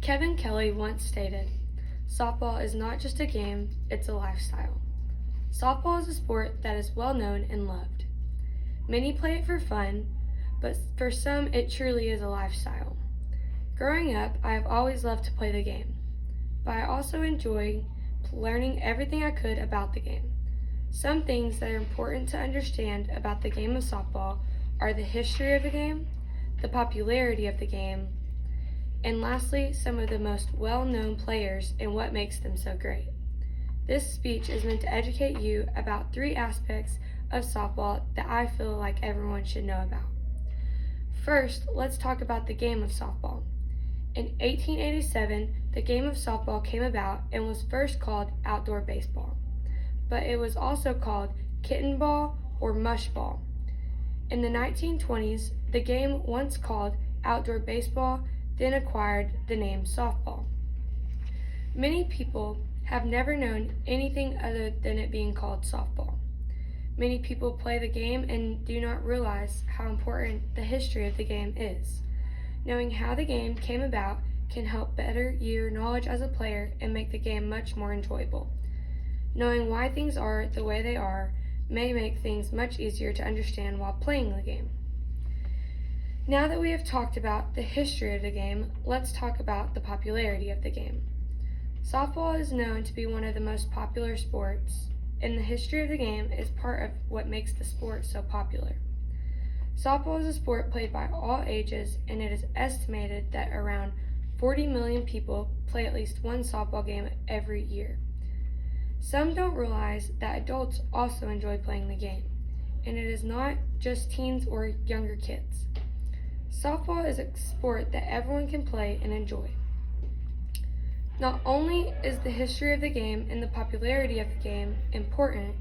Kevin Kelly once stated, "Softball is not just a game, it's a lifestyle." Softball is a sport that is well known and loved. Many play it for fun, but for some it truly is a lifestyle. Growing up, I have always loved to play the game, but I also enjoy learning everything I could about the game. Some things that are important to understand about the game of softball are the history of the game, the popularity of the game, and lastly, some of the most well-known players and what makes them so great. This speech is meant to educate you about 3 aspects of softball that I feel like everyone should know about. First, let's talk about the game of softball. In 1887, the game of softball came about and was first called outdoor baseball, but it was also called kitten ball or mush ball. In the 1920s, the game, once called outdoor baseball, then acquired the name softball. Many people have never known anything other than it being called softball. Many people play the game and do not realize how important the history of the game is. Knowing how the game came about can help better your knowledge as a player and make the game much more enjoyable. Knowing why things are the way they are may make things much easier to understand while playing the game. Now that we have talked about the history of the game, let's talk about the popularity of the game. Softball is known to be one of the most popular sports, and the history of the game is part of what makes the sport so popular. Softball is a sport played by all ages, and it is estimated that around 40 million people play at least one softball game every year. Some don't realize that adults also enjoy playing the game, and it is not just teens or younger kids. Softball is a sport that everyone can play and enjoy. Not only is the history of the game and the popularity of the game important,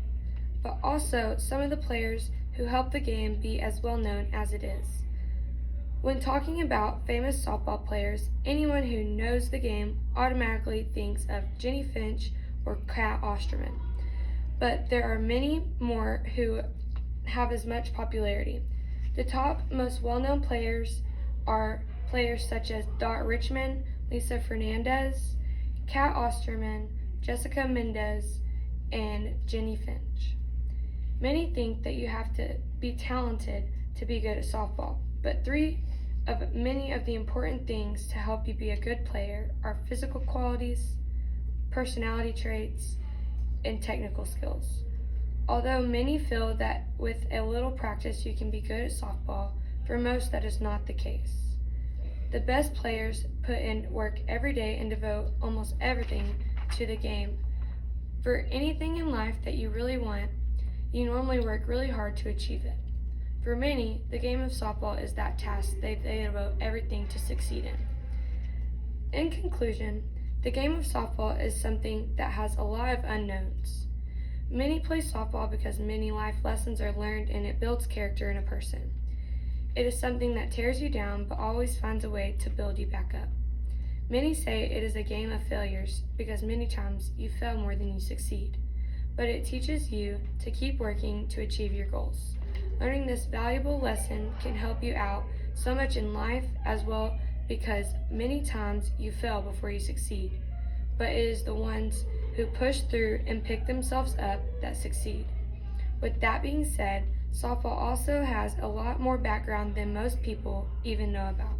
but also some of the players who help the game be as well known as it is. When talking about famous softball players, anyone who knows the game automatically thinks of Jenny Finch or Cat Osterman. But there are many more who have as much popularity. The top most well-known players are players such as Dot Richmond, Lisa Fernandez, Cat Osterman, Jessica Mendez, and Jenny Finch. Many think that you have to be talented to be good at softball, but 3 of many of the important things to help you be a good player are physical qualities, personality traits, and technical skills. Although many feel that with a little practice you can be good at softball, for most that is not the case. The best players put in work every day and devote almost everything to the game. For anything in life that you really want, you normally work really hard to achieve it. For many, the game of softball is that task they devote everything to succeed in. In conclusion, the game of softball is something that has a lot of unknowns. Many play softball because many life lessons are learned and it builds character in a person. It is something that tears you down but always finds a way to build you back up. Many say it is a game of failures because many times you fail more than you succeed. But it teaches you to keep working to achieve your goals. Learning this valuable lesson can help you out so much in life as well because many times you fail before you succeed. But it is the ones who push through and pick themselves up that succeed. With that being said, softball also has a lot more background than most people even know about.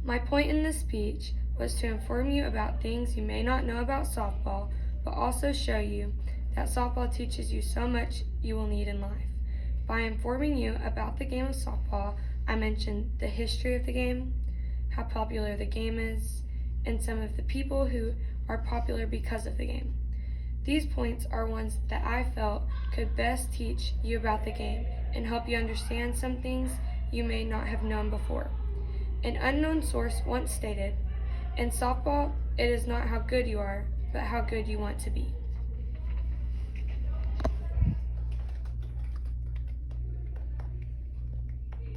My point in this speech was to inform you about things you may not know about softball, but also show you that softball teaches you so much you will need in life. By informing you about the game of softball, I mentioned the history of the game, how popular the game is, and some of the people who are popular because of the game. These points are ones that I felt could best teach you about the game and help you understand some things you may not have known before. An unknown source once stated, "In softball, it is not how good you are, but how good you want to be."